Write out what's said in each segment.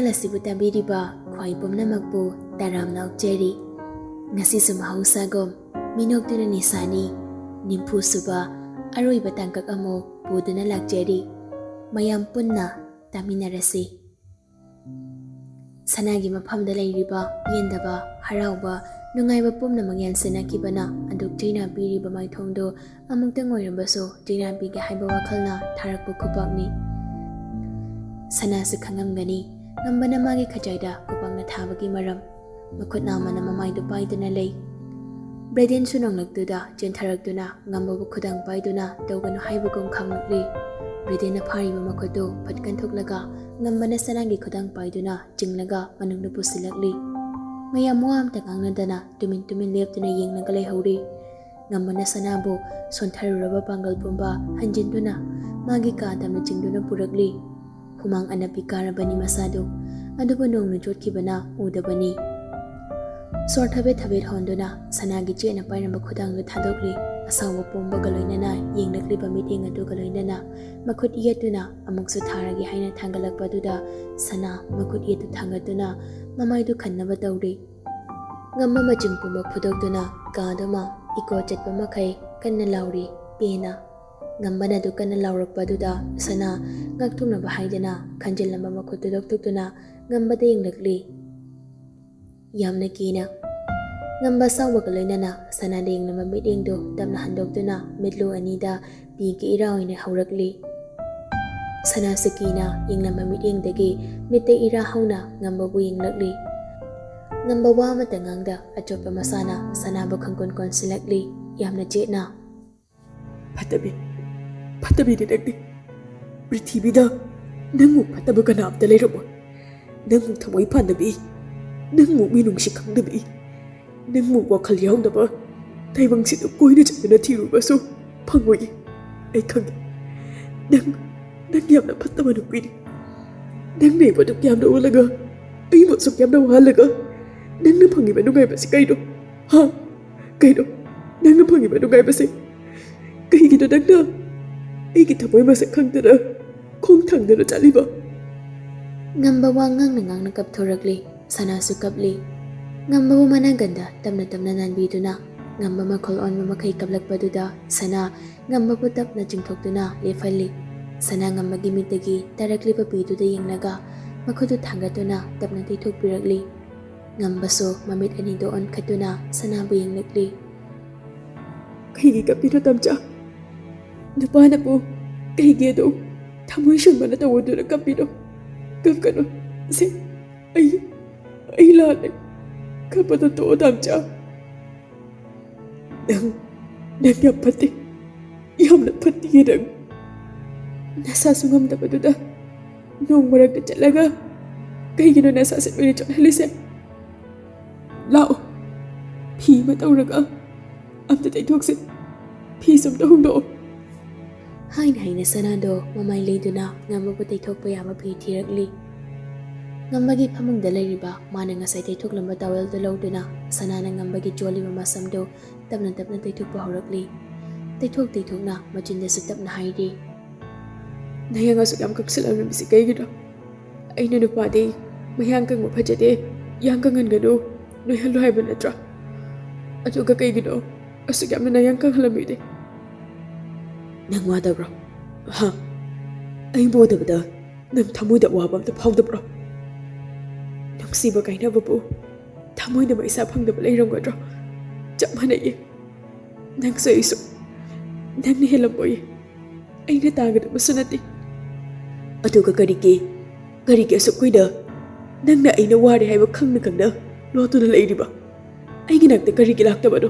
Channel ꯑꯁꯤꯕꯨ ꯇꯥꯕꯤꯔꯤꯕ ꯈ꯭ꯋꯥꯏ ꯄꯨꯝꯅꯃꯛꯄꯨ ꯇꯔꯥꯝꯅ ꯑꯣꯛꯆꯔꯤ꯫ ꯉꯁꯤꯁꯨ ꯃꯍꯧꯁꯥꯒꯨꯝ ꯃꯤꯅꯣꯛꯇꯨꯅ ꯅꯤꯁꯥꯅꯤ ꯅꯤꯝꯐꯨꯁꯨꯕ ꯑꯔꯣꯏꯕ ꯇꯥꯡꯀꯛ ꯑꯃꯨꯛ ꯄꯨꯗꯨꯅ ꯂꯥꯛꯆꯔꯤ꯫ ꯃꯌꯥꯝ ꯄꯨꯟꯅ ꯇꯥꯃꯤꯟꯅꯔꯁꯤ꯫ ꯁꯅꯥꯒꯤ ꯃꯐꯝꯗ ꯂꯩꯔꯤꯕ ꯄꯦꯟꯗꯕ, ꯍꯔꯥꯎꯕ, ꯅꯨꯡꯉꯥꯏꯕ ꯄꯨꯝꯅꯃꯛ ꯌꯥꯟꯁꯤꯟꯅꯈꯤꯕꯅ ꯑꯗꯨꯛ ꯆꯩꯅꯥ ꯄꯤꯔꯤꯕ ꯃꯥꯏꯊꯣꯡꯗꯨ ꯑꯃꯨꯛꯇꯪ ꯑꯣꯏꯔꯕꯁꯨ ꯆꯩꯅꯥ ꯄꯤꯒꯦ ꯍꯥꯏꯕ ꯋꯥꯈꯜꯅ ꯊꯥꯔꯛꯄ ꯈꯨꯄꯥꯛꯅꯤ꯫ ꯁꯅꯥꯁꯨ ꯈꯪꯉꯝꯒꯅꯤ ꯉꯝꯕꯅ ꯃꯥꯒꯤ ꯈꯖꯥꯏꯗ ꯈꯨꯄꯥꯛꯅ ꯊꯥꯕꯒꯤ ꯃꯔꯝ꯫ ꯃꯈꯨꯠ ꯅꯥꯝꯃꯅ ꯃꯃꯥꯏꯗꯨ ꯄꯥꯏꯗꯨꯅ ꯂꯩ꯫ ꯕ꯭ꯔꯦꯗꯦꯟꯁꯨ ꯅꯣꯡꯂꯛꯇꯨꯗ ꯆꯦꯟꯊꯔꯛꯇꯨꯅ ꯉꯝꯕꯕꯨ ꯈꯨꯗꯥꯡ ꯄꯥꯏꯗꯨꯅ ꯇꯧꯒꯅꯨ ꯍꯥꯏꯕꯒꯨꯝ ꯈꯥꯡꯂꯛꯂꯤ꯫ ꯕ꯭ꯔꯦꯗꯦꯟꯅ ꯐꯥꯔꯤꯕ ꯃꯈꯨꯠꯇꯨ ꯐꯠ ꯀꯟꯊꯣꯛꯂꯒ ꯉꯝꯕꯅ ꯁꯅꯥꯒꯤ ꯈꯨꯗꯥꯡ ꯄꯥꯏꯗꯨꯅ ꯆꯤꯡꯂꯒ ꯃꯅꯨꯡꯗ ꯄꯨꯁꯤꯜꯂꯛꯂꯤ꯫ ꯃꯌꯥꯝ ꯋꯥ ꯑꯝꯇ ꯉꯥꯡꯅꯗꯅ ꯇꯨꯃꯤꯟ ꯂꯦꯞꯇꯨꯅ ꯌꯦꯡꯂꯒ ꯂꯩꯍꯧꯔꯤ꯫ ꯉꯝꯕꯅ ꯁꯅꯥꯕꯨ ꯁꯣꯟꯊꯔꯨꯔꯕ ꯄꯥꯡꯒꯜ ꯄꯨꯝꯕ ꯍꯟꯖꯤꯟꯗꯨꯅ ꯃꯥꯒꯤ ꯀꯥ ꯇꯝꯅ ꯆꯤꯡꯗꯨꯅ ꯄꯨꯔꯛꯂꯤ꯫ ꯍꯨꯃꯥꯡ ꯑꯅꯞꯄꯤ ꯀꯥꯔꯕꯅꯤ ꯃꯁꯥꯗꯨ, ꯑꯗꯨꯕꯨ ꯅꯣꯡꯅ ꯆꯣꯠꯈꯤꯕꯅ ꯎꯗꯕꯅꯤ꯫ ꯁꯣꯔ ꯊꯕꯦꯠ ꯍꯣꯟꯗꯨꯅ ꯁꯅꯥꯒꯤ ꯆꯦꯠꯅ ꯄꯥꯏꯔꯝꯕ ꯈꯨꯗꯥꯡꯗꯨ ꯊꯥꯗꯣꯛꯂꯤ꯫ ꯑꯁꯥꯎꯕ ꯄꯣꯝꯕꯒ ꯂꯣꯏꯅꯅ ꯌꯦꯡꯂꯛꯂꯤꯕ ꯃꯤꯠꯌꯦꯡ ꯑꯗꯨꯒ ꯂꯣꯏꯅꯅ ꯃꯈꯨꯠ ꯌꯦꯠꯇꯨꯅ ꯑꯃꯨꯛꯁꯨ ꯊꯥꯔꯒꯦ ꯍꯥꯏꯅ ꯊꯥꯡꯒꯠꯂꯛꯄꯗꯨꯗ ꯁꯅꯥ ꯃꯈꯨꯠ ꯌꯦꯠꯇꯨ ꯊꯥꯡꯒꯠꯇꯨꯅ ꯃꯃꯥꯏꯗꯨ ꯈꯟꯅꯕ ꯇꯧꯔꯤ꯫ ꯉꯝꯕ ꯃꯆꯤꯡ ꯄꯨꯝꯕ ꯐꯨꯗꯣꯛꯇꯨꯅ ꯀꯥꯗꯨꯃ ꯏꯀꯣ ꯆꯠꯄ ꯃꯈꯩ ꯀꯟꯅ ꯂꯥꯎꯔꯤ ꯄꯦꯅ꯫ ꯉꯝꯕꯅ ꯑꯗꯨ ꯀꯟꯅ ꯂꯥꯎꯔꯛꯄꯗꯨꯗ ꯁꯅꯥ ꯉꯥꯛꯊꯣꯛꯅꯕ ꯍꯥꯏꯗꯅ ꯈꯟꯖꯤꯜꯂꯝꯕ ꯃꯈꯨꯠꯇꯨ ꯂꯧꯊꯣꯛꯇꯨꯅ ꯉꯝꯕꯗ ꯌꯦꯡꯂꯛꯂꯤ ꯌꯥꯝꯅ ꯀꯤꯅ꯫ ꯉꯝꯕ ꯑꯁꯥꯎꯕꯒ ꯂꯣꯏꯅꯅ ꯁꯅꯥꯗ ꯌꯦꯡꯂꯝꯕ ꯃꯤꯠꯌꯦꯡꯗꯨ ꯇꯞꯅ ꯍꯟꯗꯣꯛꯇꯨꯅ ꯃꯤꯠꯂꯨ ꯑꯅꯤꯗ ꯄꯤꯒꯤ ꯏꯔꯥ ꯑꯣꯏꯅ ꯍꯧꯔꯛꯂꯤ꯫ ꯁꯅꯥꯁꯨ ꯀꯤꯅ ꯌꯦꯡꯂꯝꯕ ꯃꯤꯠꯌꯦꯡꯗꯒꯤ ꯃꯤꯠꯇ ꯏꯔꯥ ꯍꯧꯅ ꯉꯝꯕꯕꯨ ꯌꯦꯡꯂꯛꯂꯤ꯫ ꯉꯝꯕ ꯋꯥ ꯑꯃꯇ ꯉꯥꯡꯗ ꯑꯆꯣꯠꯄ ꯃꯁꯥꯅ ꯁꯅꯥꯕꯨ ꯈꯪꯀꯣꯟ ꯀꯣꯟꯁꯤꯜꯂꯛꯂꯤ ꯌꯥꯝꯅ ꯆꯦꯠꯅ꯫ ꯐꯠꯇꯕꯤꯗꯤ ꯅꯪꯗꯤ ꯄ꯭ꯔꯤꯊꯤꯕꯤꯗ ꯅꯪꯃꯨꯛ ꯐꯠꯇꯕ ꯀꯅꯥꯝꯇ ꯂꯩꯔꯝꯃꯣꯏ꯫ ꯅꯪꯃꯨꯛ ꯊꯃꯣꯏ ꯄꯥꯟꯗꯕꯤ, ꯅꯪꯃꯨꯛ ꯃꯤꯅꯨꯡꯁꯤ ꯈꯪꯗꯕꯤ, ꯅꯪꯃꯨꯛ ꯋꯥꯈꯜ ꯌꯥꯎꯗꯕ ꯇꯥꯏꯕꯪꯁꯤꯗ ꯀꯣꯏꯅ ꯆꯠꯇꯨꯅ ꯊꯤꯔꯨꯕꯁꯨ ꯐꯪꯉꯣꯏ꯫ ꯑꯩ ꯈꯪꯉꯤ ꯅꯪ ꯌꯥꯝꯅ ꯐꯠꯇꯕ ꯅꯨꯄꯤꯅꯤ꯫ ꯅꯪꯅ ꯑꯩꯕꯨ ꯑꯗꯨꯛ ꯌꯥꯝꯅ ꯑꯣꯜꯂꯒ ꯑꯩꯕꯨ ꯑꯁꯨꯛ ꯌꯥꯝꯅ ꯋꯥꯍꯜꯂꯒ ꯅꯪꯅ ꯐꯪꯉꯤꯕ ꯅꯨꯡꯉꯥꯏꯕꯁꯤ ꯀꯩꯅꯣ? ꯀꯩꯅꯣ ꯅꯪꯅ ꯐꯪꯉꯤꯕ ꯅꯨꯡꯉꯥꯏꯕꯁꯤ? ꯀꯩꯒꯤꯅꯣ ꯅꯪꯅ ꯑꯩꯒꯤ ꯊꯃꯣꯏ ꯃꯁꯛ ꯈꯪꯗꯅ ꯈꯣꯡ ꯊꯥꯡꯗꯅ ꯆꯠꯂꯤꯕ? ꯉꯝꯕ ꯋꯥ ꯉꯥꯡꯅ ꯀꯞꯊꯣꯔꯛꯂꯤ꯫ ꯁꯅꯥꯁꯨ ꯀꯞꯂꯤ꯫ ꯉꯝꯕꯕꯨ ꯃꯅꯥꯒꯟꯗ ꯇꯞꯅ ꯅꯥꯟꯕꯤꯗꯨꯅ ꯉꯝꯕ ꯃꯈꯣꯜ ꯑꯣꯟꯕ ꯃꯈꯩ ꯀꯞꯂꯛꯄꯗꯨꯗ ꯁꯅꯥ ꯉꯝꯕꯕꯨ ꯇꯞꯅ ꯆꯤꯡꯊꯣꯛꯇꯨꯅ ꯂꯦꯞꯍꯜꯂꯤ꯫ ꯁꯅꯥ ꯉꯝꯕꯒꯤ ꯃꯤꯠꯇꯒꯤ ꯇꯥꯔꯛꯂꯤꯕ ꯄꯤꯗꯨꯗ ꯌꯦꯡꯂꯒ ꯃꯈꯨꯠꯇꯨ ꯊꯥꯡꯒꯠꯇꯨꯅ ꯇꯞꯅ ꯇꯩꯊꯣꯛꯄꯤꯔꯛꯂꯤ꯫ ꯉꯝꯕꯁꯨ ꯃꯃꯤꯠ ꯑꯅꯤꯗꯨ ꯑꯣꯟꯈꯠꯇꯨꯅ ꯁꯅꯥꯕꯨ ꯌꯦꯡꯂꯛꯂꯤ꯫ ꯀꯩꯒꯤ ꯀꯞꯄꯤꯅꯣ ꯇꯝꯆꯥ? ꯅꯨꯄꯥꯅꯕꯨ ꯀꯩꯒꯤ ꯑꯗꯨ ꯊꯃꯣꯏ ꯁꯨꯡꯕꯅ ꯇꯧꯗꯨꯅ ꯀꯞꯄꯤꯅꯣ? ꯀꯞꯀꯅꯨ, ꯁꯤ ꯑꯩ ꯂꯥꯜꯂꯦ꯫ ꯀꯞꯄꯗꯣ ꯇꯣꯛꯑꯣ ꯇꯝꯆꯥ꯫ ꯅꯪ ꯌꯥꯝ ꯐꯠꯇꯦ, ꯌꯥꯝꯅ ꯐꯠꯇꯤꯌꯦ ꯅꯪ꯫ ꯅꯁꯥꯁꯨ ꯉꯝꯗꯕꯗꯨꯗ ꯅꯣꯡ ꯃꯔꯛꯇ ꯆꯠꯂꯒ ꯀꯩꯒꯤꯅꯣ ꯅꯁꯥꯁꯦ ꯂꯣꯏꯅ ꯆꯣꯠꯍꯜꯂꯤꯁꯦ? ꯂꯥꯛꯑꯣ, ꯐꯤ ꯑꯃ ꯇꯧꯔꯒ ꯑꯝꯇ ꯇꯩꯊꯣꯛꯁꯤ꯫ ꯐꯤꯁꯨ ꯑꯝꯇ ꯍꯣꯡꯗꯣꯛꯑꯣ꯫ ꯍꯥꯏꯅ ꯁꯅꯥꯗꯣ ꯃꯃꯥꯏ ꯂꯩꯗꯨꯅ ꯉꯝꯕꯕꯨ ꯇꯩꯊꯣꯛꯄ ꯌꯥꯕ ꯐꯤ ꯊꯤꯔꯛꯂꯤ꯫ ꯉꯝꯕꯒꯤ ꯐꯃꯨꯡꯗ ꯂꯩꯔꯤꯕ ꯃꯥꯅ ꯉꯁꯥꯏ ꯇꯩꯊꯣꯛꯂꯝꯕ ꯇꯥꯋꯦꯜꯗꯨ ꯂꯧꯗꯨꯅ ꯁꯅꯥꯅ ꯉꯝꯕꯒꯤ ꯆꯣꯜꯂꯤꯕ ꯃꯁꯝꯗꯨ ꯇꯞꯅ ꯇꯩꯊꯣꯛꯄ ꯍꯧꯔꯛꯂꯤ꯫ ꯇꯩꯊꯣꯛꯅ ꯃꯆꯤꯟꯗꯁꯨ ꯇꯞꯅ ꯍꯥꯏꯔꯤ, ꯅꯌꯥꯡ ꯑꯁꯨꯛ ꯌꯥꯝ ꯀꯛꯁꯤꯜꯂꯝꯃꯤꯕꯁꯤ ꯀꯩꯒꯤꯅꯣ? ꯑꯩꯅ ꯅꯨꯄꯥꯗꯤ ꯃꯌꯥꯡ ꯀꯪꯕ ꯐꯖꯗꯦ, ꯌꯥꯡ ꯀꯪꯍꯟꯒꯅꯨ, ꯅꯣꯏꯍꯜꯂꯨ ꯍꯥꯏꯕ ꯅꯠꯇ꯭ꯔꯥ? ꯑꯗꯨꯒ ꯀꯩꯒꯤꯅꯣ ꯑꯁꯨꯛ ꯌꯥꯝꯅ ꯅꯌꯥꯡ ꯀꯪꯍꯜꯂꯝꯃꯤꯗꯤ? ꯅꯪ ꯋꯥꯗꯕ꯭ꯔꯣ? ꯑꯩꯕꯨ ꯎꯗꯕꯗ ꯅꯪ ꯊꯃꯣꯏꯗ ꯑꯋꯥꯕ ꯑꯝꯇ ꯐꯥꯎꯗꯕ꯭ꯔꯣ? ꯅꯨꯡꯁꯤꯕ ꯀꯥꯏꯅꯕꯕꯨ ꯊꯃꯣꯏꯗ ꯃꯩꯁꯥ ꯐꯪꯗꯕ ꯂꯩꯔꯝꯒꯗ꯭ꯔꯣ? ꯆꯞ ꯃꯥꯟꯅꯩꯌꯦ ꯅꯪꯁꯨ ꯑꯩꯁꯨ꯫ ꯅꯪꯅ ꯍꯦꯜꯂꯝꯃꯣꯏꯌꯦ, ꯑꯩꯅ ꯇꯥꯒꯗꯕꯁꯨ ꯅꯠꯇꯦ꯫ ꯑꯗꯨꯒ ꯀꯔꯤꯒꯤ ꯑꯁꯨꯛ ꯀꯨꯏꯅ ꯅꯪꯅ ꯑꯩꯅ ꯋꯥꯔꯦ ꯍꯥꯏꯕ ꯈꯪꯅ ꯂꯣꯠꯇꯨꯅ ꯂꯩꯔꯤꯕ? ꯑꯩꯒꯤ ꯅꯥꯛꯇ ꯀꯔꯤꯒꯤ ꯂꯥꯛꯇꯕꯅꯣ?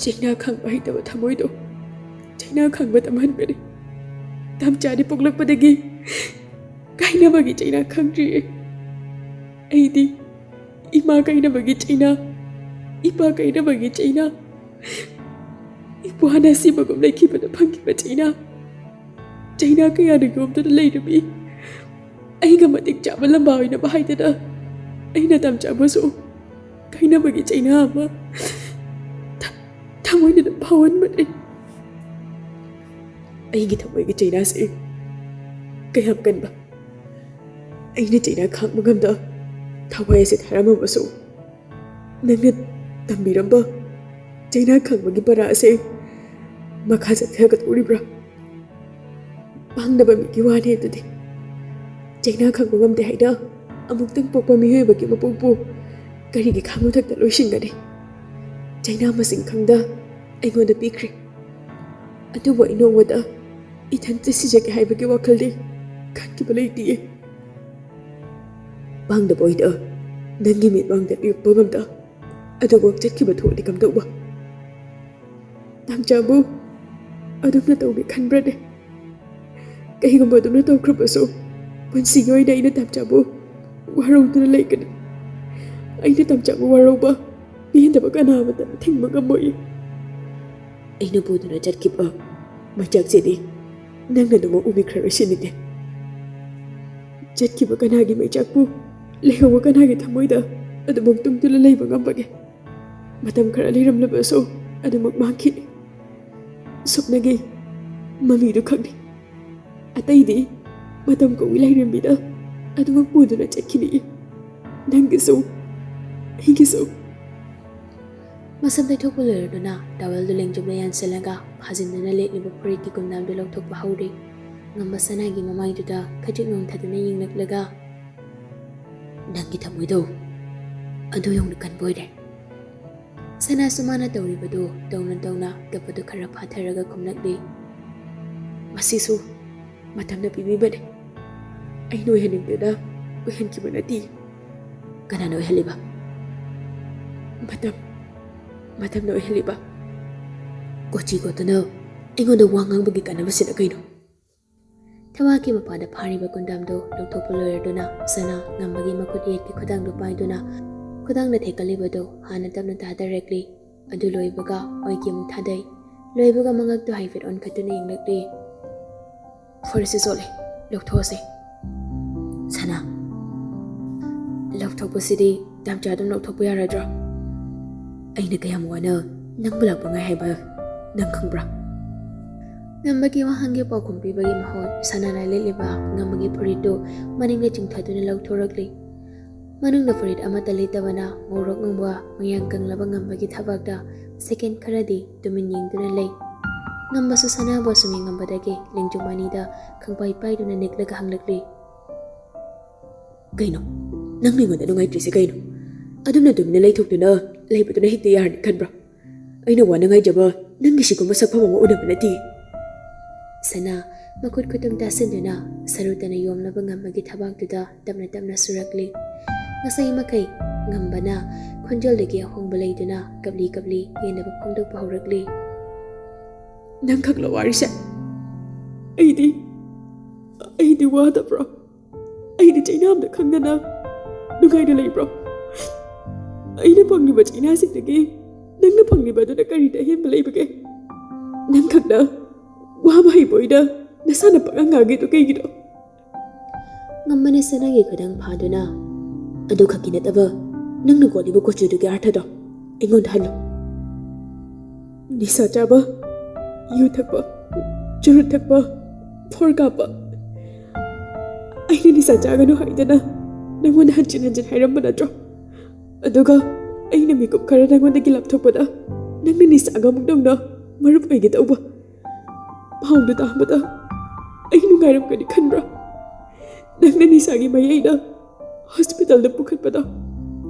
ꯆꯩꯅꯥ ꯈꯪꯕ ꯍꯩꯇꯕ ꯊꯃꯣꯏꯗꯣ ꯆꯩꯅꯥ ꯈꯪꯕ ꯇꯝꯍꯟꯕꯅꯤ꯫ ꯇꯝꯆꯥꯗꯤ ꯄꯣꯛꯂꯛꯄꯗꯒꯤ ꯀꯥꯏꯅꯕꯒꯤ ꯆꯩꯅꯥ ꯈꯪꯗ꯭ꯔꯤꯌꯦ꯫ ꯑꯩꯗꯤ ꯏꯃꯥ ꯀꯥꯏꯅꯕꯒꯤ ꯆꯩꯅꯥ, ꯏꯄꯥ ꯀꯥꯏꯅꯕꯒꯤ ꯆꯩꯅꯥ, ꯏꯄ꯭ꯋꯥꯅ ꯁꯤꯕꯒꯨꯝ ꯂꯩꯈꯤꯕꯗ ꯐꯪꯈꯤꯕ ꯆꯩꯅꯥ ꯀꯌꯥꯅ ꯌꯣꯝꯗꯨꯅ ꯂꯩꯔꯝꯃꯤ꯫ ꯑꯩꯒ ꯃꯇꯤꯛ ꯆꯥꯕ ꯂꯝꯕꯥ ꯑꯣꯏꯅꯕ ꯍꯥꯏꯗꯅ ꯑꯩꯅ ꯇꯝꯆꯥꯕꯨꯁꯨ ꯀꯥꯏꯅꯕꯒꯤ ꯆꯩꯅꯥ ꯑꯃ ꯊꯃꯣꯏꯗꯨꯗ ꯐꯥꯎꯍꯟꯕꯅꯤ꯫ ꯑꯩꯒꯤ ꯊꯃꯣꯏꯒꯤ ꯆꯩꯅꯥꯁꯤ ꯀꯌꯥꯝ ꯀꯟꯕ, ꯑꯩꯅ ꯆꯩꯅꯥ ꯈꯥꯡꯕ ꯉꯝꯗ ꯊꯋꯥꯏ ꯑꯁꯤ ꯊꯥꯔꯝꯃꯕꯁꯨ ꯅꯪꯅ ꯇꯝꯕꯤꯔꯝꯕ ꯆꯩꯅꯥ ꯈꯥꯡꯕꯒꯤ ꯄꯔꯥ ꯑꯁꯤ ꯃꯈꯥ ꯆꯠꯊꯒꯗꯧꯔꯤꯕ꯭ꯔꯥ? ꯄꯥꯡꯗꯕ ꯃꯤꯒꯤ ꯋꯥꯅꯤ ꯑꯗꯨꯗꯤ ꯆꯩꯅꯥ ꯈꯥꯡꯕ ꯉꯝꯗꯦ ꯍꯥꯏꯅ ꯑꯃꯨꯛꯇꯪ ꯄꯣꯛꯄ ꯃꯤꯑꯣꯏꯕꯒꯤ ꯃꯄꯣꯛꯄꯨ ꯀꯔꯤꯒꯤ ꯈꯥꯡꯃꯊꯛꯇ ꯂꯣꯏꯁꯤꯟꯒꯅꯤ? ꯆꯩꯅꯥ ꯃꯁꯤꯡ ꯈꯪꯗ ꯑꯩꯉꯣꯟꯗ ꯄꯤꯈ꯭ꯔꯦ, ꯑꯗꯨꯕꯨ ꯑꯩ ꯅꯣꯡꯃꯗ ꯏꯊꯟꯇ ꯁꯤꯖꯒꯦ ꯍꯥꯏꯕꯒꯤ ꯋꯥꯈꯜꯗꯤ ꯈꯟꯈꯤꯕ ꯂꯩꯇꯤꯌꯦ꯫ ꯄꯥꯡꯗꯕ ꯑꯣꯏꯅ ꯅꯪꯒꯤ ꯃꯤꯠꯃꯥꯡꯗ ꯂꯦꯞꯄ ꯉꯝꯗ ꯑꯗꯨꯕꯨ ꯆꯠꯈꯤꯕ ꯊꯣꯛꯑꯗꯤ ꯀꯝꯗꯧꯕ? ꯅꯪꯆꯥꯕꯨ ꯑꯗꯨꯝꯅ ꯇꯧꯒꯦ ꯈꯟꯕ꯭ꯔꯅꯦ? ꯀꯩꯒꯨꯝꯕ ꯑꯗꯨꯝꯅ ꯇꯧꯈ꯭ꯔꯕꯁꯨ ꯄꯨꯟꯁꯤꯒꯤ ꯑꯣꯏꯅ ꯑꯩꯅ ꯇꯝꯆꯥꯕꯨ ꯋꯥꯔꯧꯗꯨꯅ ꯂꯩꯒꯅꯤ꯫ ꯑꯩꯅ ꯇꯝꯆꯥꯕꯨ ꯋꯥꯔꯧꯕ ꯄꯦꯟꯗꯕ ꯀꯅꯥꯃꯇ ꯊꯤꯡꯕ ꯉꯝꯃꯣꯏ꯫ ꯑꯩꯅ ꯄꯨꯗꯨꯅ ꯆꯠꯈꯤꯕ ꯃꯩꯆꯥꯛꯁꯤꯗꯤ ꯅꯪꯅ ꯑꯗꯨꯃꯛ ꯎꯕꯤꯈ꯭ꯔꯔꯣꯏ ꯁꯤꯅꯤꯅꯦ꯫ ꯆꯠꯈꯤꯕ ꯀꯅꯥꯒꯤ ꯃꯩꯆꯥꯛꯄꯨ ꯂꯩꯍꯧꯕ ꯀꯅꯥꯒꯤ ꯊꯃꯣꯏꯗ ꯑꯗꯨꯃꯛ ꯇꯨꯡꯗꯨꯅ ꯂꯩꯕ ꯉꯝꯕꯒꯦ? ꯃꯇꯝ ꯈꯔ ꯂꯩꯔꯝꯂꯕꯁꯨ ꯑꯗꯨꯃꯛ ꯃꯥꯡꯈꯤꯅꯤ꯫ ꯁꯨꯞꯅꯒꯤ ꯃꯃꯤꯗꯨ ꯈꯛꯅꯤ, ꯑꯇꯩꯗꯤ ꯃꯇꯝ ꯀꯧꯏ ꯂꯩꯔꯝꯕꯤꯗ ꯑꯗꯨꯃꯛ ꯄꯨꯗꯨꯅ ꯆꯠꯈꯤꯅꯤ꯫ ꯅꯪꯒꯤꯁꯨ ꯑꯩꯒꯤꯁꯨ꯫ ꯃꯁꯝ ꯇꯩꯊꯣꯛꯄ ꯂꯣꯏꯔꯗꯨꯅ ꯇꯥꯋꯦꯜꯗꯨ ꯂꯦꯡꯖꯨꯝꯗ ꯌꯥꯟꯁꯤꯜꯂꯒ ꯐꯥꯖꯤꯟꯗꯨꯅ ꯂꯦꯠꯂꯤꯕ ꯐꯨꯔꯤꯠꯀꯤ ꯀꯨꯝꯅꯥꯝꯗꯨ ꯂꯧꯊꯣꯛꯄ ꯍꯧꯔꯤ꯫ ꯉꯝꯕ ꯁꯅꯥꯒꯤ ꯃꯃꯥꯏꯗꯨꯗ ꯈꯖꯤꯛ ꯅꯣꯡꯊꯗꯨꯅ ꯌꯦꯡꯂꯛꯂꯒ, ꯅꯪꯒꯤ ꯊꯃꯣꯏꯗꯣ ꯑꯗꯨ ꯌꯧꯅ ꯀꯟꯕ ꯑꯣꯏꯔꯦ꯫ ꯁꯅꯥꯁꯨ ꯃꯥꯅ ꯇꯧꯔꯤꯕꯗꯨ ꯇꯧꯅ ꯇꯧꯅ ꯀꯞꯄꯗꯨ ꯈꯔ ꯐꯥꯊꯔꯒ ꯈꯨꯝꯂꯛꯂꯤ꯫ ꯃꯁꯤꯁꯨ ꯃꯇꯝꯅ ꯄꯤꯕꯤꯕꯅꯤ, ꯑꯩꯅ ꯑꯣꯏꯍꯟꯅꯤꯡꯗꯅ ꯑꯣꯏꯍꯟꯈꯤꯕ ꯅꯠꯇꯦ꯫ ꯀꯅꯥꯅ ꯑꯣꯏꯍꯜꯂꯤꯕ? ꯃꯇꯝꯅ ꯑꯣꯏꯍꯜꯂꯤꯕ꯫ ꯀꯣꯆꯤ ꯀꯣꯠꯇꯨꯅ ꯑꯩꯉꯣꯟꯗ ꯋꯥ ꯉꯥꯡꯕꯒꯤ ꯀꯥꯟꯅꯕꯁꯤꯅ ꯀꯩꯅꯣ? ꯊꯕꯥꯛꯀꯤ ꯃꯄꯥꯗ ꯐꯥꯔꯤꯕ ꯀꯨꯟꯗꯥꯝꯗꯨ ꯂꯧꯊꯣꯛꯄ ꯂꯣꯏꯔꯗꯨꯅ ꯁꯅꯥ ꯉꯝꯕꯒꯤ ꯃꯈꯨꯠ ꯌꯦꯠꯀꯤ ꯈꯨꯗꯥꯡꯗꯨ ꯄꯥꯏꯗꯨꯅ ꯈꯨꯗꯥꯡꯗ ꯊꯦꯛꯀꯠꯂꯤꯕꯗꯨ ꯍꯥꯟꯅ ꯇꯞꯅ ꯊꯥꯗꯔꯛꯂꯤ꯫ ꯑꯗꯨ ꯂꯣꯏꯕꯒ ꯑꯣꯏꯒꯤ ꯑꯃꯨꯛ ꯊꯥꯗꯩ꯫ ꯂꯣꯏꯕꯒ ꯃꯉꯛꯇꯨ ꯍꯥꯏꯐꯦꯠ ꯑꯣꯟꯈꯠꯇꯨꯅ ꯌꯦꯡꯂꯛꯂꯤ꯫ ꯐꯨꯔꯤꯠꯁꯤ ꯆꯣꯠꯂꯦ, ꯂꯧꯊꯣꯛꯑꯁꯤ꯫ ꯁꯅꯥ, ꯂꯧꯊꯣꯛꯄꯁꯤꯗꯤ ꯇꯝꯆꯥ ꯑꯗꯨꯝ ꯂꯧꯊꯣꯛꯄ ꯌꯥꯔꯗ꯭ꯔꯥ? ꯑꯩꯅ ꯀꯌꯥꯝ ꯋꯥꯅ ꯅꯪꯕꯨ ꯂꯥꯛꯄ ꯉꯥꯏ ꯍꯥꯏꯕ ꯅꯪ ꯈꯪꯕ꯭ꯔꯥ? ꯉꯝꯕꯒꯤ ꯋꯥꯍꯪꯒꯤ ꯄꯥꯎꯈꯨꯝ ꯄꯤꯕꯒꯤ ꯃꯍꯨꯠ ꯁꯅꯥꯅ ꯂꯤꯠꯂꯤꯕ ꯉꯝꯕꯒꯤ ꯐꯨꯔꯤꯠꯇꯨ ꯃꯅꯤꯡꯗ ꯆꯤꯡꯊꯗꯨꯅ ꯂꯧꯊꯣꯔꯛꯂꯤ꯫ ꯃꯅꯨꯡꯗ ꯐꯨꯔꯤꯠ ꯑꯃꯠꯇ ꯂꯤꯠꯇꯕꯅ ꯉꯧꯔꯣꯛ ꯉꯧꯕ ꯃꯌꯥꯡ ꯀꯪꯂꯕ ꯉꯝꯕꯒꯤ ꯊꯕꯥꯛꯇ ꯁꯦꯀꯦꯟ ꯈꯔꯗꯤ ꯇꯨꯃꯤꯟ ꯌꯦꯡꯗꯨꯅ ꯂꯩ꯫ ꯉꯝꯕꯁꯨ ꯁꯅꯥꯕꯨ ꯑꯁꯨꯝ ꯌꯦꯡꯉꯝꯕꯗꯒꯤ ꯂꯦꯡꯖꯨꯝ ꯑꯅꯤꯗ ꯈꯪꯄꯥꯏ ꯄꯥꯏꯗꯨꯅ ꯅꯤꯛꯂꯒ ꯍꯪꯂꯛꯂꯤ꯫ ꯀꯩꯅꯣ? ꯅꯪ ꯑꯩꯉꯣꯟꯗ ꯅꯨꯡꯉꯥꯏꯇ꯭ꯔꯤꯁꯦ ꯀꯩꯅꯣ? ꯑꯗꯨꯝꯅ ꯇꯨꯃꯤꯟꯅ ꯂꯩꯊꯣꯛꯇꯨꯅ ꯂꯩꯕꯗꯨꯅ ꯍꯦꯛꯇ ꯌꯥꯔꯅꯤ ꯈꯟꯕ꯭ꯔꯥ? ꯑꯩꯅ ꯋꯥꯅ ꯉꯥꯏꯖꯕ ꯅꯪꯒꯤ ꯁꯤꯒꯨꯝꯕ ꯁꯛꯐꯝ ꯑꯃ ꯎꯅꯕ ꯅꯠꯇꯦ꯫ ꯁꯅꯥ ꯃꯈꯨꯠ ꯈꯨꯇꯨꯝ ꯇꯥꯁꯤꯟꯗꯨꯅ ꯁꯔꯨꯇꯅ ꯌꯣꯝꯂꯕ ꯉꯝꯕꯒꯤ ꯊꯕꯥꯛꯇꯨꯗ ꯇꯞꯅ ꯇꯞꯅ ꯁꯨꯔꯛꯂꯤ꯫ ꯉꯁꯥꯏ ꯃꯈꯩ ꯉꯝꯕꯅ ꯈꯣꯟꯖꯦꯜꯗꯒꯤ ꯑꯍꯣꯡꯕ ꯂꯩꯗꯨꯅ ꯀꯞꯂꯤ ꯀꯞꯂꯤ ꯄꯦꯟꯗꯕ ꯐꯣꯡꯗꯣꯛꯄ ꯍꯧꯔꯛꯂꯤ꯫ ꯅꯪ ꯈꯛꯂ ꯋꯥꯔꯤꯁꯦ? ꯑꯩꯗꯤ ꯋꯥꯗꯕ꯭ꯔꯣ? ꯑꯩꯗꯤ ꯆꯩꯅꯥꯝꯗ ꯈꯪꯗꯅ ꯅꯨꯡꯉꯥꯏꯅ ꯂꯩꯕ꯭ꯔꯣ? ꯑꯩꯅ ꯐꯪꯂꯤꯕ ꯆꯩꯅꯥꯁꯤꯡꯗꯒꯤ ꯅꯪꯅ ꯐꯪꯂꯤꯕꯗꯨꯅ ꯀꯔꯤꯗ ꯑꯍꯦꯟꯕ ꯂꯩꯕꯒꯦ? ꯅꯪ ꯈꯛꯅ ꯋꯥꯕ ꯍꯩꯕ ꯑꯣꯏꯅ ꯅꯁꯥꯅ ꯄꯪꯉꯥꯡ ꯉꯥꯡꯉꯤꯗꯣ ꯀꯩꯒꯤꯅꯣ? ꯉꯝꯕꯅ ꯁꯅꯥꯒꯤ ꯈꯨꯗꯥꯡ ꯐꯥꯗꯨꯅ, ꯑꯗꯨ ꯈꯛꯀꯤ ꯅꯠꯇꯕ ꯅꯪꯅ ꯀꯣꯠꯂꯤꯕ ꯀꯣꯆꯨꯗꯨꯒꯤ ꯑꯥꯔꯊꯗꯣ ꯑꯩꯉꯣꯟꯗ ꯍꯜꯂꯣ꯫ ꯅꯤꯁꯥ ꯆꯥꯕ, ꯌꯨ ꯊꯛꯄ, ꯆꯨꯔꯨꯠ ꯊꯛꯄ, ꯐꯣꯔ ꯀꯥꯞꯄ, ꯑꯩꯅ ꯅꯤꯁꯥ ꯆꯥꯒꯅꯨ ꯍꯥꯏꯗꯅ ꯅꯪꯉꯣꯟꯗ ꯍꯟꯖꯤꯟ ꯍꯟꯖꯤꯟ ꯍꯥꯏꯔꯝꯕ ꯅꯠꯇ꯭ꯔꯣ? ꯑꯗꯨꯒ ꯑꯩꯅ ꯃꯤꯀꯨꯞ ꯈꯔ ꯅꯪꯉꯣꯟꯗꯒꯤ ꯂꯥꯞꯊꯣꯛꯄꯗ ꯅꯪꯅ ꯅꯤꯁꯥꯒ ꯑꯃꯨꯛ ꯅꯧꯅ ꯃꯔꯨꯞ ꯑꯣꯏꯒꯦ ꯇꯧꯕ꯫ ꯄꯥꯎꯗꯨ ꯇꯥꯕꯗ ꯑꯩ ꯅꯨꯡꯉꯥꯏꯔꯝꯒꯅꯤ ꯈꯟꯕ꯭ꯔꯥ? ꯅꯪꯅ ꯅꯤꯁꯥꯒꯤ ꯃꯌꯥꯏꯗ ꯍꯣꯁꯄꯤꯇꯥꯜꯗ ꯄꯨꯈꯠꯄꯗ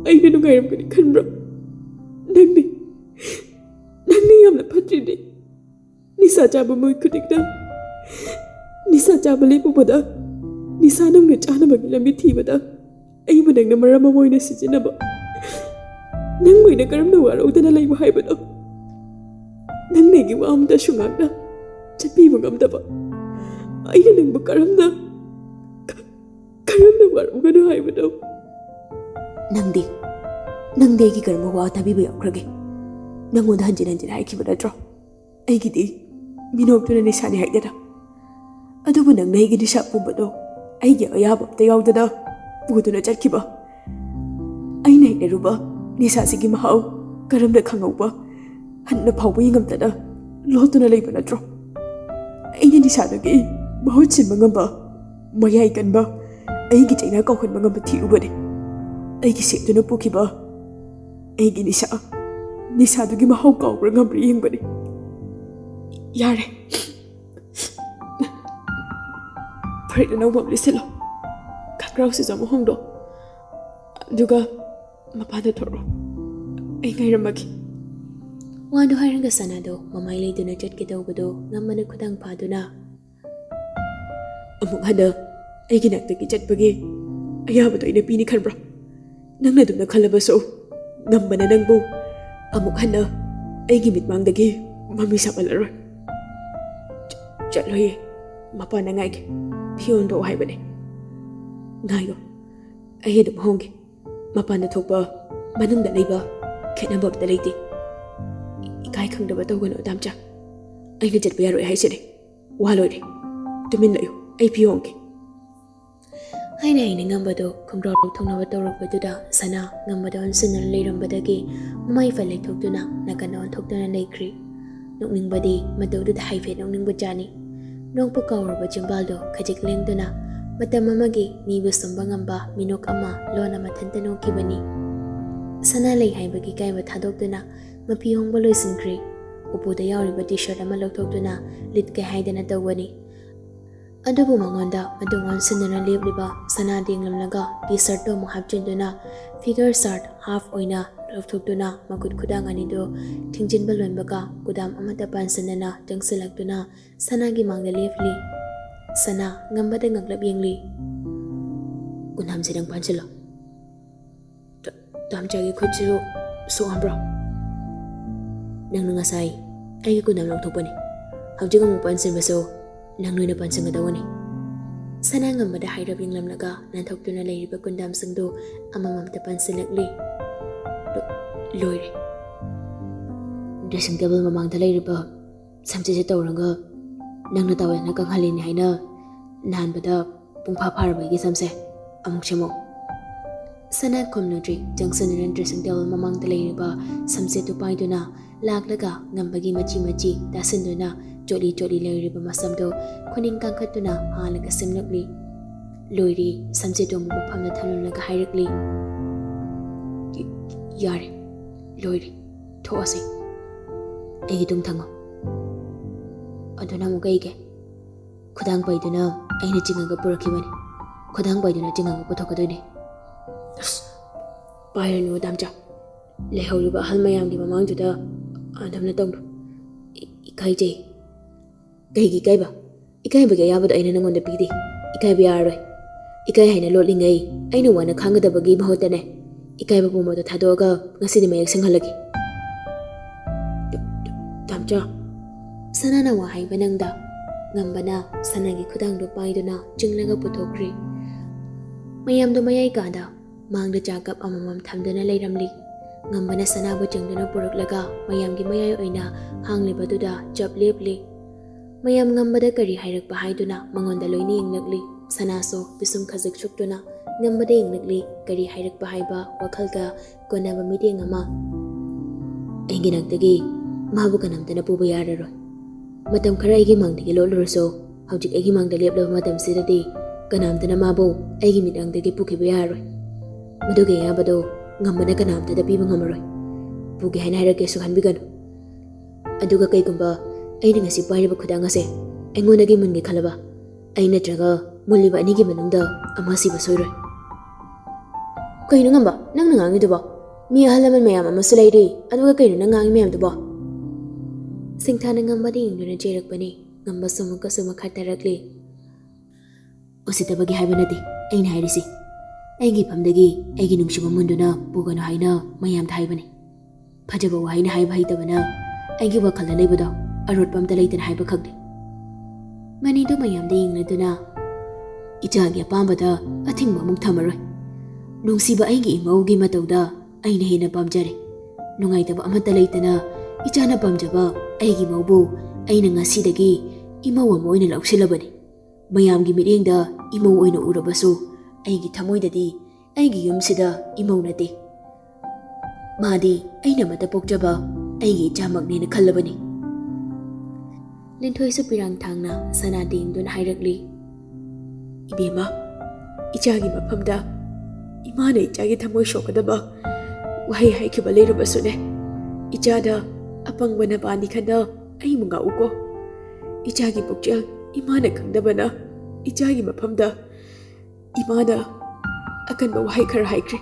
ꯑꯩꯅ ꯅꯨꯡꯉꯥꯏꯔꯝꯒꯅꯤ ꯈꯟꯕ꯭ꯔꯥ? ꯅꯪꯅ ꯌꯥꯝꯅ ꯐꯠꯇ꯭ꯔꯤꯅꯤ꯫ ꯅꯤꯁꯥ ꯆꯥꯕ ꯃꯣꯏ ꯈꯨꯗꯤꯡꯅ ꯅꯤꯁꯥ ꯆꯥꯕ ꯂꯦꯞꯄꯨꯕꯗ ꯅꯤꯁꯥ ꯅꯪꯅ ꯆꯥꯅꯕꯒꯤ ꯂꯝꯕꯤ ꯊꯤꯕꯗ ꯑꯩꯕꯨ ꯅꯪꯅ ꯃꯔꯝ ꯑꯃ ꯑꯣꯏꯅ ꯁꯤꯖꯤꯟꯅꯕ꯫ ꯅꯪꯕꯨ ꯑꯩꯅ ꯀꯔꯝꯅ ꯋꯥꯔꯧꯗꯅ ꯂꯩꯕ ꯍꯥꯏꯕꯅꯣ? ꯅꯪꯅ ꯑꯩꯒꯤ ꯋꯥ ꯑꯃꯇꯁꯨ ꯉꯥꯛꯅ ꯆꯠꯄꯤꯕ ꯉꯝꯗꯕ ꯑꯩꯅ ꯅꯪꯕꯨ ꯀꯔꯝꯅ ꯋꯥꯔꯧꯒꯅꯨ ꯍꯥꯏꯕꯅꯣ? ꯅꯪꯗꯤ ꯑꯩꯒꯤ ꯀꯔꯝꯕ ꯋꯥ ꯇꯥꯕꯤꯕ ꯌꯥꯎꯈ꯭ꯔꯒꯦ? ꯅꯪꯉꯣꯟꯗ ꯍꯟꯖꯤꯟ ꯍꯟꯖꯤꯟ ꯍꯥꯏꯈꯤꯕ ꯅꯠꯇ꯭ꯔꯣ ꯑꯩꯒꯤꯗꯤ ꯃꯤꯅꯣꯛꯇꯨꯅ ꯅꯤꯁꯥꯅꯤ ꯍꯥꯏꯗꯅ? ꯑꯗꯨꯕꯨ ꯅꯪꯅ ꯑꯩꯒꯤ ꯅꯤꯁꯥ ꯄꯨꯕꯗꯣ ꯑꯩꯒꯤ ꯑꯌꯥꯕ ꯑꯝꯇ ꯌꯥꯎꯗꯅ ꯄꯨꯗꯨꯅ ꯆꯠꯈꯤꯕ꯫ ꯑꯩꯅ ꯍꯩꯅꯔꯨꯕ ꯅꯤꯁꯥꯁꯤꯒꯤ ꯃꯍꯥꯎ ꯀꯔꯝꯅ ꯈꯪꯍꯧꯕ ꯍꯟꯅ ꯐꯥꯎꯕ ꯌꯦꯡꯉꯝꯗꯅ ꯂꯣꯠꯇꯨꯅ ꯂꯩꯕ ꯅꯠꯇ꯭ꯔꯣ? ꯑꯩꯗꯤ ꯅꯤꯁꯥꯗꯒꯤ ꯃꯍꯨꯠ ꯁꯤꯟꯕ ꯉꯝꯕ, ꯃꯌꯥꯏ ꯀꯟꯕ, ꯑꯩꯒꯤ ꯆꯩꯅꯥ ꯀꯥꯎꯍꯟꯕ ꯉꯝꯕ ꯊꯤꯔꯨꯕꯅꯤ ꯑꯩꯒꯤ ꯁꯦꯠꯇꯨꯅ ꯄꯨꯈꯤꯕ ꯑꯩꯒꯤ ꯅꯤꯁꯥꯗꯨꯒꯤ ꯃꯍꯥꯎ ꯀꯥꯎꯕ꯭ꯔꯥ ꯉꯝꯕ꯭ꯔꯥ ꯌꯦꯡꯕꯅꯤ ꯌꯥꯔꯦ ꯐꯨꯔꯤꯠ ꯑꯅꯧꯕ ꯑꯃ ꯂꯤꯠꯁꯤꯜꯂꯣ ꯈꯠꯒ꯭ꯔꯥꯎꯁꯤꯁꯨ ꯑꯃꯨꯛ ꯍꯣꯡꯗꯣ ꯑꯗꯨꯒ ꯃꯄꯥꯟꯗ ꯊꯣꯛꯂꯣ ꯑꯩ ꯉꯥꯏꯔꯝꯃꯒꯦ ꯋꯥꯗꯨ ꯍꯥꯏꯔꯒ ꯁꯅꯥꯗꯣ ꯃꯃꯥꯏ ꯂꯩꯗꯨꯅ ꯆꯠꯀꯦ ꯇꯧꯕꯗꯣ ꯉꯝꯕꯅ ꯈꯨꯗꯥꯡ ꯐꯥꯗꯨꯅ ꯑꯃꯨꯛ ꯍꯟꯅ ꯑꯩꯒꯤ ꯅꯥꯛꯇꯒꯤ ꯆꯠꯄꯒꯤ ꯑꯌꯥꯕꯗꯣ ꯑꯩꯅ ꯄꯤꯅꯤ ꯈꯟꯕ꯭ꯔꯥ ꯅꯪꯅ ꯑꯗꯨꯝꯅ ꯈꯜꯂꯕꯁꯨ ꯉꯝꯕꯅ ꯅꯪꯕꯨ ꯑꯃꯨꯛ ꯍꯟꯅ ꯑꯩꯒꯤ ꯃꯤꯠꯃꯥꯡꯗꯒꯤ ꯃꯃꯤ ꯁꯥꯃꯜꯂꯔꯣꯏ ꯆꯠꯂꯣꯏꯌꯦ ꯃꯄꯥꯟꯗ ꯉꯥꯏꯒꯦ ꯐꯤꯌꯣꯟ ꯊꯣꯛꯑꯣ ꯍꯥꯏꯕꯅꯦ ꯉꯥꯏꯌꯣ ꯑꯩ ꯑꯗꯨꯝ ꯍꯣꯡꯒꯦ ꯃꯄꯥꯟꯗ ꯊꯣꯛꯄ ꯃꯅꯨꯡꯗ ꯂꯩꯕ ꯈꯦꯠꯅꯕ ꯑꯝꯇ ꯂꯩꯇꯦ ꯏꯀꯥꯏ ꯈꯪꯗꯕ ꯇꯧꯒꯅꯨ ꯗꯥꯝꯆꯥ ꯑꯩꯅ ꯆꯠꯄ ꯌꯥꯔꯣꯏ ꯍꯥꯏꯁꯤꯅꯦ ꯋꯥ ꯂꯣꯏꯔꯦ ꯇꯨꯃꯤꯟ ꯂꯩꯌꯨ ꯑꯩ ꯐꯤ ꯍꯣꯡꯒꯦ ꯍꯥꯏꯅ ꯑꯩꯅ ꯉꯝꯕꯗꯣ ꯈꯣꯡꯒ꯭ꯔꯥꯎ ꯂꯧꯊꯣꯛꯅꯕ ꯇꯧꯔꯛꯄꯗꯨꯗ ꯁꯅꯥ ꯉꯝꯕꯗ ꯑꯣꯟꯁꯤꯟꯅ ꯂꯩꯔꯝꯕꯗꯒꯤ ꯃꯃꯥꯏ ꯐ ꯂꯩꯊꯣꯛꯇꯨꯅ ꯅꯥꯀꯟꯗ ꯑꯣꯟꯊꯣꯛꯇꯨꯅ ꯂꯩꯈ꯭ꯔꯤ ꯅꯣꯛꯅꯤꯡꯕꯗꯤ ꯃꯇꯧꯗꯨꯗ ꯍꯥꯏꯐꯦꯠ ꯅꯣꯛꯅꯤꯡꯕ ꯖꯥꯠꯅꯤ ꯅꯣꯛꯄ ꯀꯥꯎꯔꯕ ꯆꯤꯝꯕꯥꯜꯗꯣ ꯈꯖꯤꯛ ꯂꯦꯡꯗꯨꯅ ꯃꯇꯝ ꯑꯃꯒꯤ ꯃꯤꯕꯨ ꯁꯨꯝꯕ ꯉꯝꯕ ꯃꯤꯅꯣꯛ ꯑꯃ ꯂꯣꯟꯅ ꯃꯊꯟꯇ ꯅꯣꯛꯈꯤꯕꯅꯤ ꯁꯅꯥ ꯂꯩ ꯍꯥꯏꯕꯒꯤ ꯀꯥꯏꯕ ꯊꯥꯗꯣꯛꯇꯨꯅ ꯃꯐꯤ ꯍꯣꯡꯕ ꯂꯣꯏꯁꯤꯟꯈ꯭ꯔꯤ ꯎꯄꯨꯗ ꯌꯥꯎꯔꯤꯕ ꯇꯤ ꯁꯥꯔꯠ ꯑꯃ ꯂꯧꯊꯣꯛꯇꯨꯅ ꯂꯤꯠꯀꯦ ꯍꯥꯏꯗꯅ ꯇꯧꯕꯅꯤ ꯑꯗꯨꯕꯨ ꯃꯉꯣꯟꯗ ꯃꯇꯨꯡ ꯑꯣꯟꯁꯤꯟꯗꯨꯅ ꯂꯦꯞꯂꯤꯕ ꯁꯅꯥ ꯌꯦꯡꯂꯝꯂꯒ ꯇꯤ ꯁꯥꯔꯠꯇꯣ ꯑꯃꯨꯛ ꯍꯥꯞꯆꯤꯟꯗꯨꯅ ꯐꯤꯒꯔ ꯁꯥꯔꯠ ꯍꯥꯐ ꯑꯣꯏꯅ ꯂꯧꯊꯣꯛꯇꯨꯅ ꯃꯈꯨꯠ ꯈꯨꯗꯥꯡ ꯑꯅꯤꯗꯨ ꯊꯤꯡꯖꯤꯟꯕ ꯂꯣꯏꯕꯒ ꯀꯨꯗꯥꯝ ꯑꯃꯠꯇ ꯄꯥꯟꯁꯤꯟꯅꯅ ꯆꯪꯁꯤꯜꯂꯛꯇꯨꯅ ꯁꯅꯥꯒꯤ ꯃꯥꯡꯗ ꯂꯦꯞꯂꯤ ꯁꯅꯥ ꯉꯝꯕꯗ ꯉꯛꯂꯞ ꯌꯦꯡꯂꯤ ꯀꯨꯟꯍꯥꯝꯁꯤ ꯅꯪ ꯄꯥꯟꯁꯤꯜꯂꯣ ꯗꯥꯝꯆꯥꯒꯤ ꯈꯨꯠꯁꯤꯁꯨ ꯁꯣꯛꯑꯝꯕ꯭ꯔꯣ ꯅꯪꯅ ꯉꯁꯥꯏ ꯑꯩꯒꯤ ꯀꯨꯟꯗꯥꯝ ꯂꯧꯊꯣꯛꯄꯅꯤ ꯍꯧꯖꯤꯛ ꯑꯃꯨꯛ ꯄꯥꯟꯁꯤꯟꯕꯁꯨ ꯅꯪ ꯅꯣꯏꯅ ꯄꯥꯟꯁꯤꯟꯒꯗꯧꯕꯅꯤ ꯁꯅꯥ ꯉꯝꯕꯗ ꯍꯥꯏꯔꯞ ꯌꯦꯡꯂꯝꯂꯒ ꯅꯥꯟꯊꯣꯛꯇꯨꯅ ꯂꯩꯔꯤꯕ ꯀꯨꯟꯗꯥꯝꯁꯤꯡꯗꯨ ꯑꯃꯃꯝꯇ ꯄꯥꯟꯁꯤꯜꯂꯛꯂꯤ ꯂꯣꯏꯔꯦ ꯗ꯭ꯔꯦꯁꯤꯡ ꯇꯦꯕꯜ ꯃꯃꯥꯡꯗ ꯂꯩꯔꯤꯕ ꯁꯝꯆꯦꯠꯁꯦ ꯇꯧꯔꯒ ꯅꯪꯅ ꯇꯥꯋꯦꯜꯅ ꯀꯪꯍꯜꯂꯤꯅꯤ ꯍꯥꯏꯅ ꯅꯥꯟꯕꯗ ꯄꯨꯡꯐꯥ ꯐꯥꯔꯕ ꯑꯩꯒꯤ ꯁꯝꯁꯦ ꯑꯃꯨꯛ ꯁꯦꯝꯃꯣ ꯁꯅꯥ ꯈꯨꯝꯂꯨꯗ꯭ꯔꯤ ꯆꯪꯁꯤꯟꯗꯨꯅ ꯗ꯭ꯔꯦꯁꯤꯡ ꯇꯦꯕꯜ ꯃꯃꯥꯡꯗ ꯂꯩꯔꯤꯕ ꯁꯝꯆꯦꯠꯇꯨ ꯄꯥꯏꯗꯨꯅ ꯂꯥꯛꯂꯒ ꯉꯝꯕꯒꯤ ꯃꯆꯤ ꯃꯆꯤ ꯇꯥꯁꯤꯟꯗꯨꯅ ꯆꯣꯠꯂꯤ ꯆꯣꯠꯂꯤ ꯂꯩꯔꯤꯕ ꯃꯁꯝꯗꯨ ꯈꯨꯅꯤꯡ ꯀꯥꯡꯈꯠꯇꯨꯅ ꯍꯥꯜꯂꯒ ꯁꯦꯝꯂꯛꯂꯤ ꯂꯣꯏꯔꯤ ꯁꯝꯆꯦꯠꯇꯨ ꯑꯃꯨꯛ ꯃꯐꯝꯗ ꯊꯝꯂꯝꯂꯒ ꯍꯥꯏꯔꯛꯂꯤ ꯌꯥꯔꯦ ꯂꯣꯏꯔꯦ ꯊꯣꯛꯑꯁꯤ ꯑꯩꯒꯤ ꯇꯨꯡ ꯊꯪꯉꯣ ꯑꯗꯨꯅ ꯑꯃꯨꯛ ꯀꯩꯒꯤ ꯈꯨꯗꯥꯡ ꯄꯩꯗꯨꯅ ꯑꯩꯅ ꯆꯤꯡꯉꯒ ꯄꯨꯔꯛꯈꯤꯕꯅꯤ ꯈꯨꯗꯥꯡ ꯄꯩꯗꯨꯅ ꯆꯤꯡꯉꯒ ꯄꯨꯊꯣꯛꯀꯗꯣꯏꯅꯤ ꯑꯁ ꯄꯥꯏꯔꯅꯨ ꯗꯥꯝꯆꯥ ꯂꯩꯍꯧꯔꯤꯕ ꯑꯍꯜ ꯃꯌꯥꯝꯒꯤ ꯃꯃꯥꯡꯗꯨꯗ ꯑꯗꯨꯝꯅ ꯇꯧꯅꯨ ꯏꯀꯥꯏꯖꯩ ꯀꯩꯒꯤ ꯏꯀꯥꯏꯕ ꯏꯀꯥꯏꯕꯒꯤ ꯑꯌꯥꯕꯗꯣ ꯑꯩꯅ ꯅꯪꯉꯣꯟꯗ ꯄꯤꯗꯦ ꯏꯀꯥꯏꯕ ꯌꯥꯔꯔꯣꯏ ꯏꯀꯥꯏ ꯍꯥꯏꯅ ꯂꯣꯠꯂꯤꯉꯩ ꯑꯩꯅ ꯋꯥꯅ ꯈꯥꯡꯒꯗꯕꯒꯤ ꯃꯍꯨꯠꯇꯅꯦ ꯏꯀꯥꯏꯕ ꯄꯨꯝꯕꯗꯣ ꯊꯥꯗꯣꯛꯑꯒ ꯉꯁꯤꯗꯤ ꯃꯌꯦꯛ ꯁꯦꯡꯍꯜꯂꯒꯦ ꯗꯥꯝꯆꯥ ꯁꯅꯥꯅ ꯋꯥ ꯍꯥꯏꯕ ꯅꯪꯗ ꯉꯝꯕꯅ ꯁꯅꯥꯒꯤ ꯈꯨꯗꯥꯡꯗꯨ ꯄꯥꯏꯗꯨꯅ ꯆꯤꯡꯂꯒ ꯄꯨꯊꯣꯛꯈ꯭ರಿ ꯃꯌꯥꯝꯗꯣ ꯃꯌꯥꯏ ꯀꯥꯗ ꯃꯥꯡꯗ ꯆꯥ ꯀꯞ ꯑꯃꯃꯝ ꯊꯝꯗꯨꯅ ꯂꯩꯔꯝꯂꯤ ꯉꯝꯕꯅ ꯁꯅꯥꯕꯨ ꯆꯤꯡꯗꯨꯅ ꯄꯨꯔꯛꯂꯒ ꯃꯌꯥꯝꯒꯤ ꯃꯌꯥꯏ ꯑꯣꯏꯅ ꯍꯥꯡꯂꯤꯕꯗꯨꯗ ꯆꯞ ꯂꯦꯞꯂꯤ ꯃꯌꯥꯝ ꯉꯝꯕꯗ ꯀꯔꯤ ꯍꯥꯏꯔꯛꯄ ꯍꯥꯏꯗꯨꯅ ꯃꯉꯣꯟꯗ ꯂꯣꯏꯅ ꯌꯦꯡꯂꯛꯂꯤ ꯁꯅꯥꯁꯨ ꯄꯤꯁꯨꯝ ꯈꯖꯤꯛ ꯁꯨꯛꯇꯨꯅ ꯉꯝꯕꯗ ꯌꯦꯡꯂꯛꯂꯤ ꯀꯔꯤ ꯍꯥꯏꯔꯛꯄ ꯍꯥꯏꯕ ꯋꯥꯈꯜꯒ ꯀꯣꯟꯅꯕ ꯃꯤꯠꯌꯦꯡ ꯑꯃ ꯑꯩꯒꯤ ꯅꯥꯛꯇꯒꯤ ꯃꯥꯕꯨ ꯀꯅꯥꯝꯇꯅ ꯄꯨꯕ ꯌꯥꯔꯔꯣꯏ ꯃꯇꯝ ꯈꯔ ꯑꯩꯒꯤ ꯃꯥꯡꯗꯒꯤ ꯂꯣꯠꯂꯨꯔꯁꯨ ꯍꯧꯖꯤꯛ ꯑꯩꯒꯤ ꯃꯥꯡꯗ ꯂꯦꯞꯂꯕ ꯃꯇꯝꯁꯤꯗꯗꯤ ꯀꯅꯥꯝꯇꯅ ꯃꯥꯕꯨ ꯑꯩꯒꯤ ꯃꯤꯠꯌꯦꯡꯗꯒꯤ ꯄꯨꯈꯤꯕ ꯌꯥꯔꯔꯣꯏ ꯃꯗꯨꯒꯤ ꯑꯌꯥꯕꯗꯣ ꯉꯝꯕꯅ ꯀꯅꯥꯝꯇꯗ ꯄꯤꯕ ꯉꯝꯃꯔꯣꯏ ꯄꯨꯒꯦ ꯍꯥꯏꯅ ꯍꯥꯏꯔꯛꯀꯦꯁꯨ ꯈꯟꯕꯤꯒꯅꯨ ꯑꯗꯨꯒ ꯀꯩꯒꯨꯝꯕ ꯑꯩꯅ ꯉꯁꯤ ꯄꯥꯏꯔꯤꯕ ꯈꯨꯗꯥꯡ ꯑꯁꯦ ꯑꯩꯉꯣꯟꯗꯒꯤ ꯃꯨꯟꯒꯦ ꯈꯜꯂꯕ ꯑꯩ ꯅꯠꯇ꯭ꯔꯒ ꯃꯨꯜꯂꯤꯕ ꯑꯅꯤꯒꯤ ꯃꯅꯨꯡꯗ ꯑꯃ ꯁꯤꯕ ꯁꯣꯏꯔꯣꯏ ꯀꯩꯅꯣ ꯉꯝꯕ ꯅꯪꯅ ꯉꯥꯡꯉꯤꯗꯨꯕꯣ ꯃꯤ ꯑꯍꯜ ꯂꯃꯟ ꯃꯌꯥꯝ ꯑꯃꯁꯨ ꯂꯩꯔꯤ ꯑꯗꯨꯒ ꯀꯩꯅꯣ ꯅꯪ ꯉꯥꯡꯉꯤ ꯃꯌꯥꯝꯗꯨꯕꯣ ꯁꯤꯡꯊꯥꯅ ꯉꯝꯕꯗ ꯌꯦꯡꯗꯨꯅ ꯆꯩꯔꯛꯄꯅꯤ ꯉꯝꯕꯁꯨ ꯑꯃꯨꯛꯀꯁꯨ ꯃꯈꯥ ꯇꯥꯔꯛꯂꯤ ꯎꯁꯤꯠꯇꯕꯒꯤ ꯍꯥꯏꯕ ꯅꯠꯇꯦ ꯑꯩꯅ ꯍꯥꯏꯔꯤꯁꯤ ꯑꯩꯒꯤ ꯐꯝꯗꯒꯤ ꯑꯩꯒꯤ ꯅꯨꯡꯁꯤꯕ ꯃꯨꯟꯗꯨꯅ ꯄꯨꯒꯅꯨ ꯍꯥꯏꯅ ꯃꯌꯥꯝꯗ ꯍꯥꯏꯕꯅꯤ ꯐꯖꯕ ꯋꯥꯍꯩꯅ ꯍꯥꯏꯕ ꯍꯩꯇꯕꯅ ꯑꯩꯒꯤ ꯋꯥꯈꯜꯗ ꯂꯩꯕꯗꯣ ꯑꯔꯣꯠꯄ ꯑꯝꯇ ꯂꯩꯇꯅ ꯍꯥꯏꯕ ꯈꯛꯅꯤ ꯃꯅꯤꯗꯨ ꯃꯌꯥꯝꯗ ꯌꯦꯡꯂꯗꯨꯅ ꯏꯆꯥꯒꯤ ꯑꯄꯥꯝꯕꯗ ꯑꯊꯤꯡꯕ ꯑꯃꯨꯛ ꯊꯝꯃꯔꯣꯏ ꯅꯨꯡꯁꯤꯕ ꯑꯩꯒꯤ ꯏꯃꯧꯒꯤ ꯃꯇꯧꯗ ꯑꯩꯅ ꯍꯦꯟꯅ ꯄꯥꯝꯖꯔꯦ ꯅꯨꯡꯉꯥꯏꯇꯕ ꯑꯃꯠꯇ ꯂꯩꯇꯅ ꯏꯆꯥꯅ ꯄꯥꯝꯖꯕ ꯑꯩꯒꯤ ꯃꯧꯕꯨ ꯑꯩꯅ ꯉꯁꯤꯗꯒꯤ ꯏꯃꯧ ꯑꯃ ꯑꯣꯏꯅ ꯂꯧꯁꯤꯜꯂꯕꯅꯤ ꯃꯌꯥꯝꯒꯤ ꯃꯤꯠꯌꯦꯡꯗ ꯏꯃꯧ ꯑꯣꯏꯅ ꯎꯔꯕꯁꯨ ꯑꯩꯒꯤ ꯊꯃꯣꯏꯗꯗꯤ ꯑꯩꯒꯤ ꯌꯨꯝꯁꯤꯗ ꯏꯃꯧ ꯅꯠꯇꯦ ꯃꯥꯗꯤ ꯑꯩꯅ ꯃꯇ ꯄꯣꯛꯆꯕ ꯑꯩꯒꯤ ꯏꯆꯥꯃꯛꯅꯦꯅ ꯈꯜꯂꯕꯅꯤ ꯂꯤꯟꯊꯣꯏꯁꯨ ꯄꯤꯔꯥꯡ ꯊꯥꯡꯅ ꯁꯅꯥꯗ ꯌꯦꯡꯗꯨꯅ ꯍꯥꯏꯔꯛꯂꯤ ꯏꯕꯦꯝꯃ ichagi mafamda imana ichagi thamoi shokadaba wahai haikhiba leirabasune ichada apangwana bani khada ai munga uko ichagi pukchel imana khangdabana ichagi mafamda imana akanba wahai khara haikre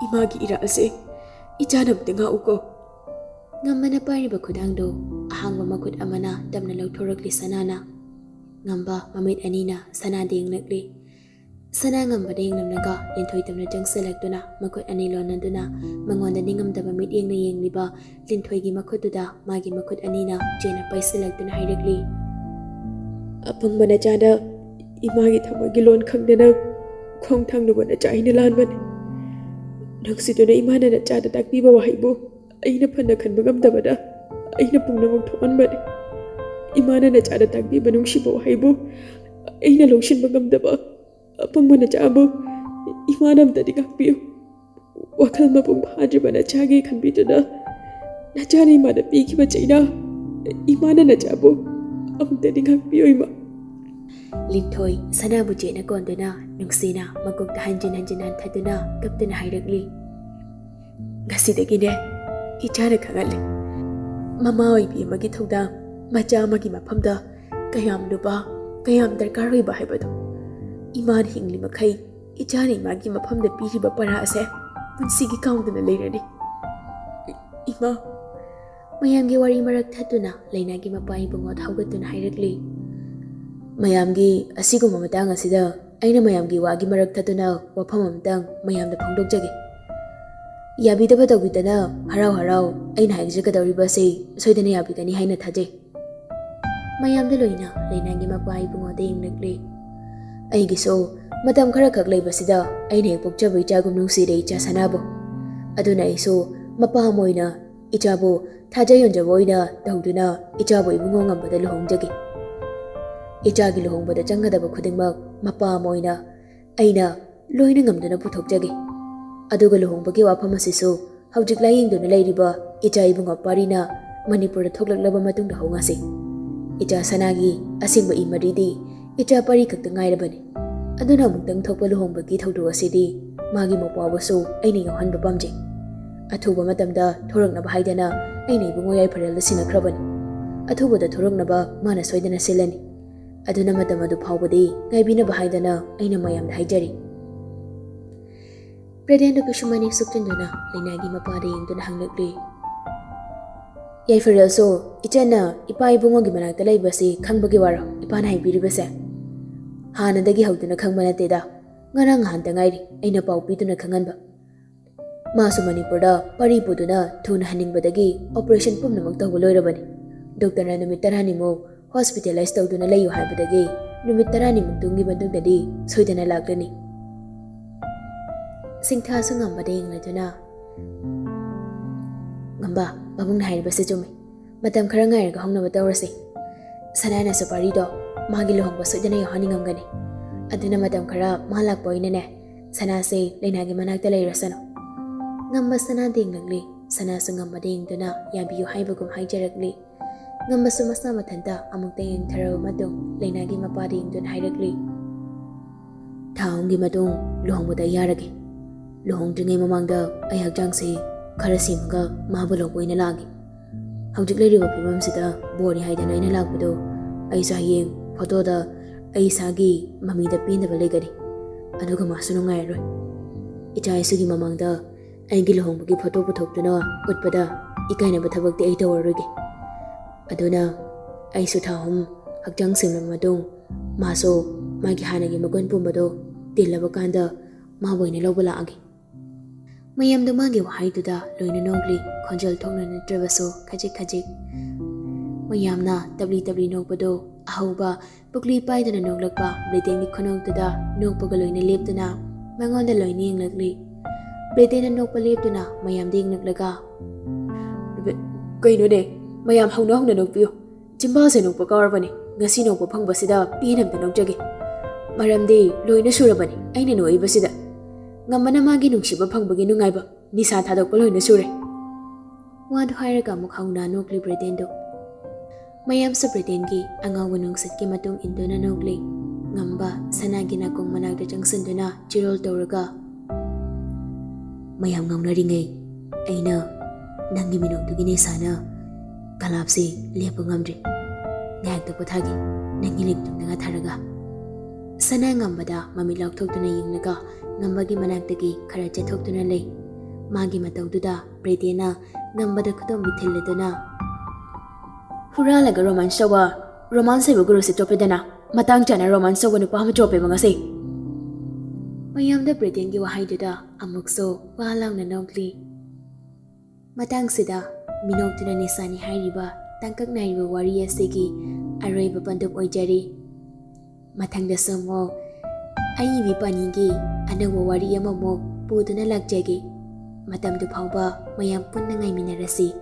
imagi ira ase ichana mtenga uko Ngambana pariba khudangdo ahangba makhut amana damna lauthorokli sanana ngamba mamit anina sana denglakli sana ngamba denglamnaga linthoi tamna jangselakduna makhut ani lonanduna mangonda ningamdaba mit yengna yengliba linthoi gi makhutuda magi makhut anina jena paisilakduna hairakli apangmana chada imagi thamagi lon khangdena khong thangnubana chaina lanbane nangsiduna imana na chada takbiba wahaibu aina phana khanba gamdabada aina pungnamuk thoanbane imana na chada takbiba nungsiba wahaibu aina loshinba gamdaba apangmana chabu imana amtadi gakpiu wakhal mapung phajibana chagi khanbiduna na chani imana pikiba chaina imana na chabu amtadi gakpiu ima Linthoi sanabu jena konduna nungsina magukta hanjin thaduna kaptuna hairakli gasidagine ichara khagal mama oibi magi thoda macha magi mafamda kayam luba kayam darkar hoiba haibado iman hingli makhai ichani magi mafamda piriba para ase punsigi kaunduna leirani ima mayamgi wari marak thaduna lainagi mapai bungo thaugatuna hairakli mayamgi asiguma matang asida aina mayamgi wagi marak thaduna wafam amtang mayamda phongdokjage Yabidaba tawbidana harau harau aina haigjagadawriba se soidana yabidani haina thajai mayamda loina lainangi mapai bungoda yenglakli aigiso matam khara khak leibasida aina hek pokjaba ichagum nungsire icha sanabo aduna aiso mapa moina ichabo thaja yonjabo oina tawduna ichabo ibungo ngambada luhongjage ichagi luhongbada changadaba khudingmak mapa moina aina loina ngamdana puthokjage aduga luhongbagi wafam asisu haujik layengduna leiriba icha ibungo parina Manipur thoklaklaba matungda hongase icha sanagi asingba imaridi icha pari khakta ngairabani aduna mungtang thokpa luhongbagi thaudu asidi magi mopawasu aina yohanba pamje athuba matamda thoraknaba haidana aina ibungo yaifaralda sinakrabani athubada thoraknaba mana soidana silani aduna matam adu phawbadi ngaibinaba haidana aina mayamda haijari Predendo Kushumani Suktunduna, Linagi Mapada Yingduna Hanglakli. Yaifarel so, Ichana, Ipa Ibungogi Manakta Laibasi, Kangbagiwara, Ipana Ibiribase. Hanadagi Hautuna Kangmanateda, Ngarang Hantangairi, Aina Pau Pituna Kanganba. Masu Manipurda, Paripuduna, Tuna Haningbadagi, Operation Pumnamakta Hulorabani. Dr. Numitarhanimo, hospitalized Tauduna Layu Habadagi, Numitarani Mutungi Bandungadi, Suidana Laglani. Singtha su ngambada yengladuna ngamba babung hairibase jume matam khara ngairaga hongnaba tawrase sanana supari do magi lohongba soidana yohani ngamgani aduna matam khara malak poinane sanase lainagi manakta leirasano ngamba sana denglagli sana su ngambada yengduna yabiyu haibagum haijarakli ngamba su masa mathanta amukta yengtharaw matung lainagi mapada yengduna hairakli thaongi matung lohongbada yarage Lohongdringai mamangda ai hakjangse khara simga mahabulok oina lagi haujik leiriba phibamsida bori haidana aina lagpado ai sayeng photo da ai sagi mamida pindaba legari aduga masunu ngairoi icha isugi mamangda aigi lohongbagi photo puthokduna utpada ikaina bathabakti ai tawarroge aduna ai su thahum hakjang simna madung maso magi hanagi magon pumbado tilaba kanda maboina lobala agi Mayamda magi wahaiduda loina nogli khonjal thongna natrabaso khajik mayamna tabli nokpado ahauba pukli paidana noglakpa bredengi khonokduda nokpaga loina lepduna mangonda loina yenglakli bredena nokpa lepduna mayamda yenglaklaga kaino ne mayam hongna nokpiu chimbase nokpa kawarbani ngasi nokpa phangbasida pinamda nogjage maramdi loina surabani aina noibasida Ngamana magi nungshiba phangbagi nungaiba nisa thadokpa loina sure Wad hairaga mukhauna nokli bredendo Mayam sa bredengi angawa nungsitki matung induna nokli ngamba sanagi nakong managda changsunduna chirol tawraga mayam ngaunaringai aina nangi Minoktuna Nisani kalapsi lepa ngamdri ngayakta pothagi nangi liptumna tharaga sana ngambada mami laukthokduna yingnaga ngambagi manakdagi khara chethoktuna lei magi matawduda Bredena ngambada khudom bithilladuna huralaga romance tawa romance ba guru se topedana matang chana romance tawa nupa ma chope bangase mayamda Bredengi wahaiduda amukso walangna nongli matang sida Minoktuna Nisani hairiba tangkak naiba wari asigi aroiba pandup oijari mathangda samo aibi panigi anawa wari amamo puduna lagjagi matamdu phawba mayam punna ngaiminarasi